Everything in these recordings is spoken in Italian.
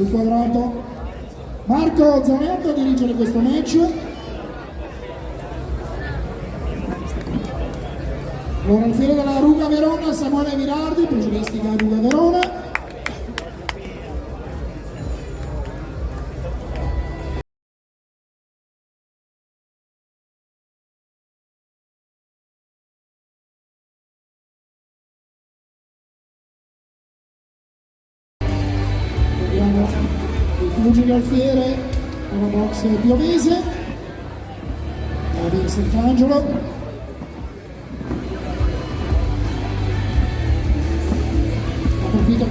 sul quadrato Marco Zanetto a dirigere questo match. Allora al fiere della Ruga Verona Samuele Virardi, pugilistica Ruga Verona. Vediamo i pugili al fiere, una box piovese, Odin Sant'Angelo.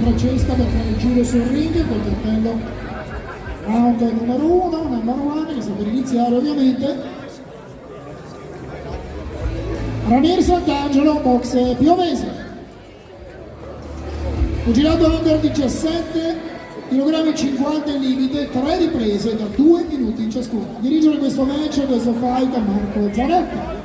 Francesca per fare il giro sul ring col cartello round numero 1, number 1, che sta per iniziare ovviamente. Ranieri Sant'Angelo, box piovese. Pugilato under 17 kg 50 in limite, 3 riprese da 2 minuti in ciascuna. Dirigere questo match, questo fight a Marco Zanetta.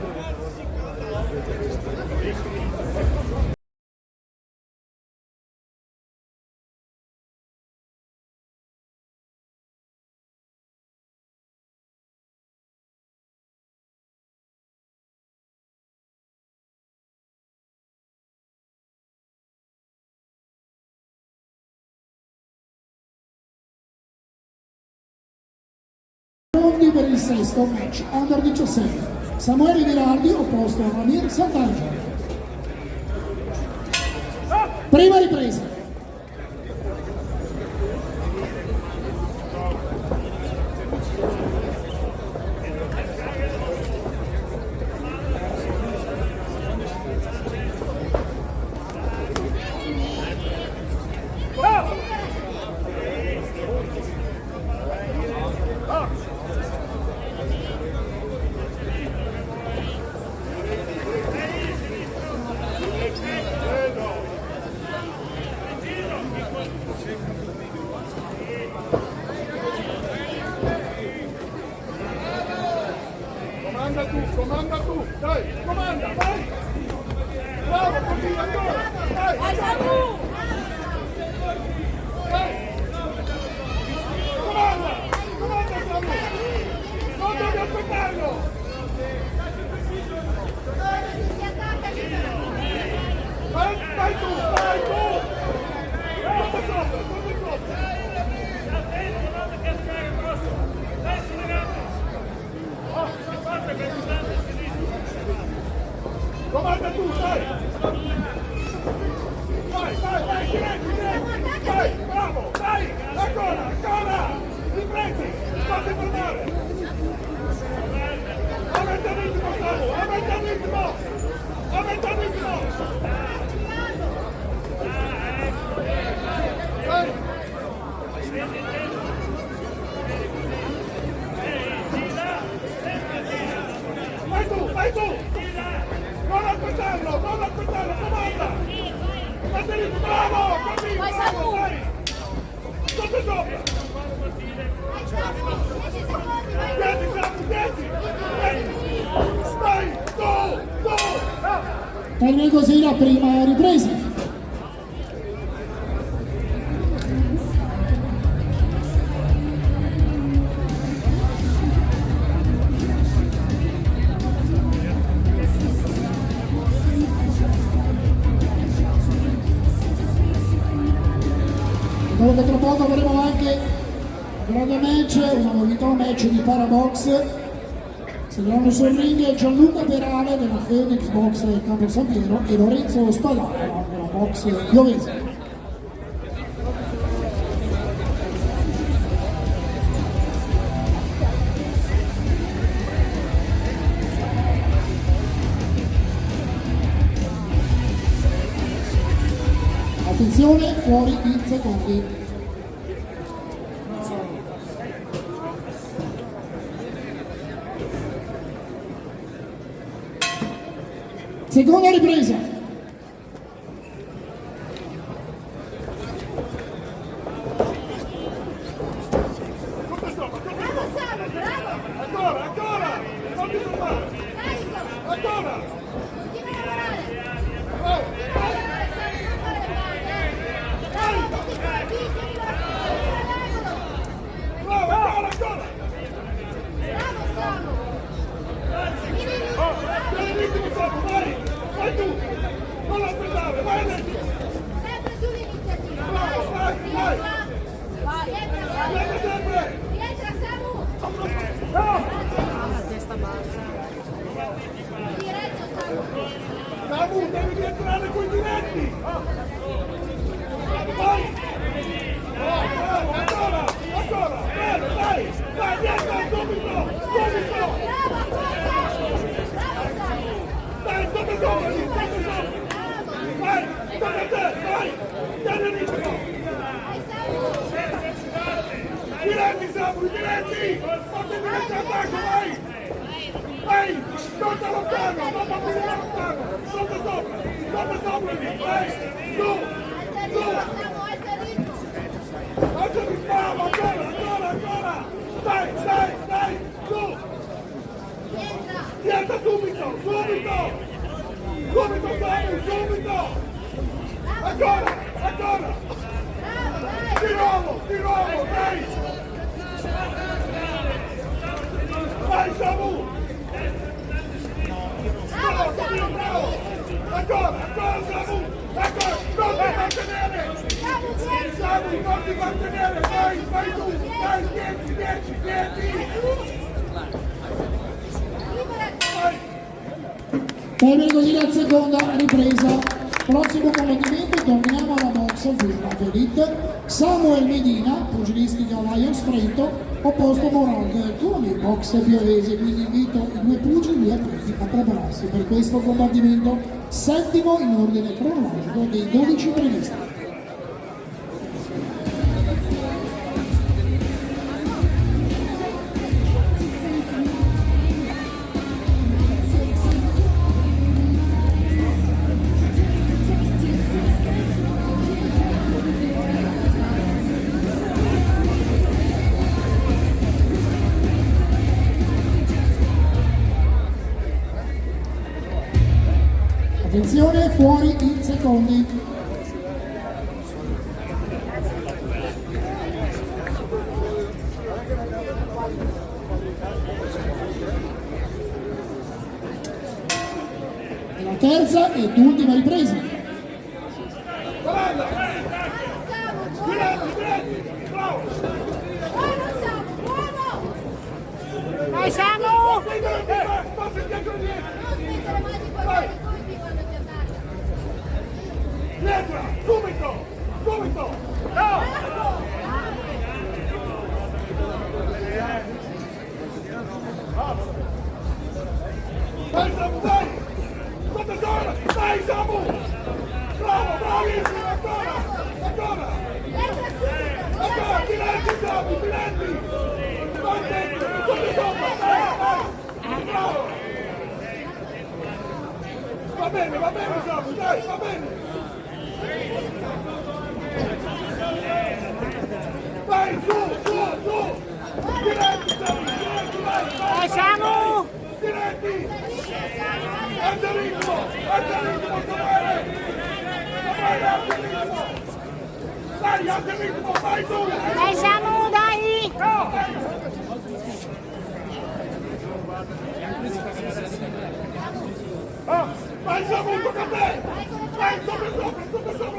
Per il sesto match under 17, Samuele Virardi opposto a Ranieri Sant'Angelo. Prima ripresa. Comanda tu, dai, comanda, vai! Bravo, così, ancora! Dai, vai Samu! Dai! Comanda Samu! Non devi aspettarlo! Vai tu! Sotto sopra! Comanda tu, dai! Vai, diretti! Vai, bravo, dai! Ancora! Riprendi! Fatti tornare! Aumenta il ritmo, Samu! Aumenta il ritmo! Vai! Vai tu! Non aspettarlo, comanda! Bravo! Così, bravo, dai! Sotto sopra! 10 Samu, 10! Vai, tu! Termina così la prima ripresa. Dopo tra poco avremo anche un grande match, una novità, un match di Parabox. Saliranno sul ring Gianluca Perale della Phoenix Box Campo San Piero e Lorenzo Spallaro della Box Piovese. Attenzione, fuori in secondi. Seconda ripresa. Ancora! Non ti fermare! Ancora! Prende sempre! Rientra Samu! No! Testa bassa. Diretto Samu! Samu, devi rientrare con i diretti! Vai! Bravo, ancora! Ancora! Bene, dai! Dai, rientra subito! Subito! Bravo, forza! Bravo Samu! Dai, state sopra lì! State sopra! Vai! State a te! Vai! Tieni il ritmo! Vai Samu! Diretti, Samu, diretti! Forte diretti attacco, vai! Vai! Sotto lontano! Non va più lontano! Sotto sopra lì! Vai! Su! Alza il Su! ritmo Samu, alza il ritmo! Alza il ritmo! Ancora! Dai! Su! Rientra! Rientra subito! Subito, Samu! Subito! Ancora! Bravo, vai! Di nuovo! Dai! Vai, Samu! Bravo Samu! Bravo! Ancora, Samu! Ancora! Non ti mantenere! Samu, dietro! Samu, non ti mantenere! Vai tu! Dai, 10! Liberati! Vai! Termine così la seconda ripresa. Prossimo combattimento, torniamo alla box Villa Elite. Samuel Medina, pugilistica Lions Trento, opposto Morag Tony, box Fiorese. Quindi invito i due pugili e atleti a prepararsi per questo combattimento, settimo in ordine cronologico dei 12 previsti. Attenzione, fuori in secondi. E la terza ed ultima ripresa. Guarda! Samu, Diretti! Bravo! buono Samu, buono! Vai Samu! Passa dietro dietro! Non spingere mai di quei colpi quando ti attacca! Rientra! Subito! No! Dai, Samu, dai! Sotto zona! Dai, Samu! Bravo, bravissimo! Ancora! Entra subito! Ancora! Diretti, Samu, diretti! Vai dentro! Sotto sopra! Dai! Bravo! Va bene, Samu, dai, va bene! Vai, su! Diretti, Samu, diretti, vai! Samu! Diretti! Alza il ritmo, Samuele! Dai, alza il ritmo, vai tu! Vai Samu, dai! Vai Samu, tocca a te! Vai, sopra,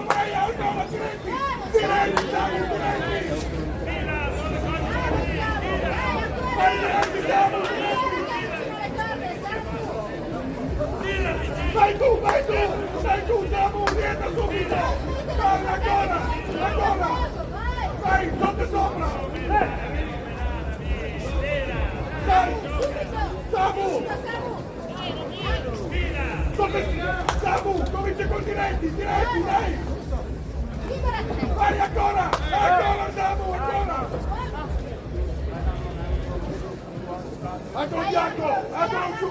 vai, ancora, diretti! Diretti, Samu, diretti! Vai, diretti, Samu! Vai tu, Samu, rientra subito! Vai, ancora! Vai, sotto sopra! Dai! Samu! Samu, comincia con diretti, dai! Vai ancora, Samu, ancora! Ancora un bianco, ancora un su!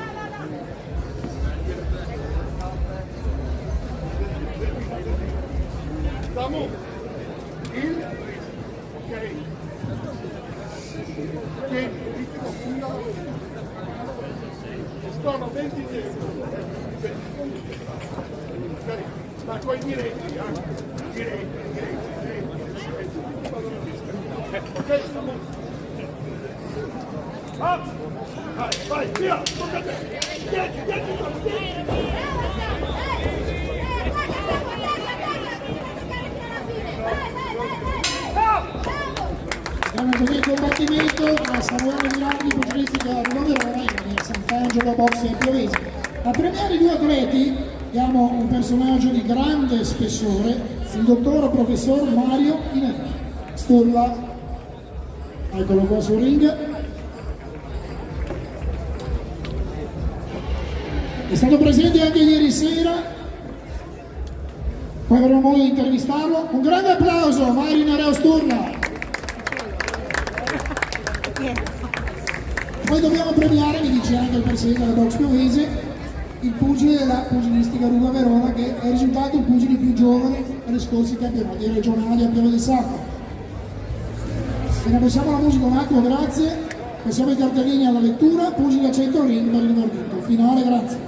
Samu, ok. Tieni, ritmo, sono 20 secondi. Ma coi diretti, ok, Samu. Vai, via, tocca a te. 10. Abbiamo così il combattimento tra Samuele Mirandi, pugilistica Roma Verona e Sant'Angelo Boxe Piovese. A premiare i due atleti abbiamo un personaggio di grande spessore, il dottor professor Mario Inelli. Sturla, eccolo qua sul ring. È stato presente anche ieri sera, poi avremo modo di intervistarlo. Un grande applauso a Mario Nereo Sturla. Poi dobbiamo premiare, mi dice anche il presidente della Box Piovese, il pugile della pugilistica Roma Verona, che è risultato il pugile più giovane agli scorsi campionati regionali a Pieve del Sacco. Bene, passiamo alla musica un attimo, grazie. Passiamo i cartellini alla lettura. Pugile a 100 ring per il verdetto finale, grazie.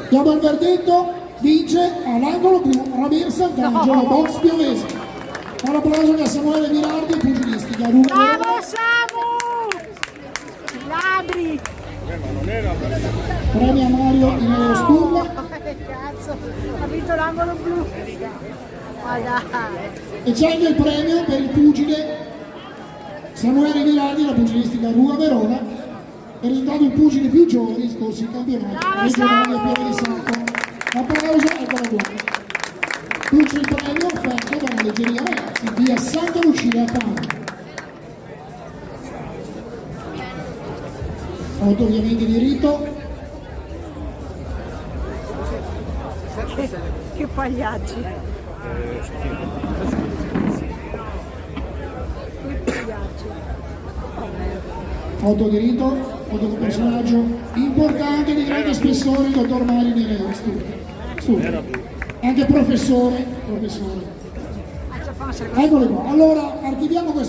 Diamo il verdetto, vince all'angolo blu Ramir Sant'Angelo, Box Piovese. Un applauso a Samuele Mirardi, pugilistica Roma Verona. Bravo Samu! Ladri! Premia Mario Inello Sturla. Cazzo, ha vinto l'angolo blu. Ma dai! E c'è anche il premio per il pugile Samuele Mirardi, la pugilistica Roma Verona, è risultato il pugile più giovane in scorsi campionati Bravo, regionali a Samu! Pieve di Sacco. Un applauso e buona buona. Luce il premio offerto dalla Leggeria Ragazzi via Santa Lucia a Padova. Foto ovviamente di rito. Che pagliacci! Che pagliacci! Foto di rito, foto di un personaggio importante di grande spessore, il dottor Mario Nereo Sturla. Anche professore. Eccole qua. Allora, archiviamo questo.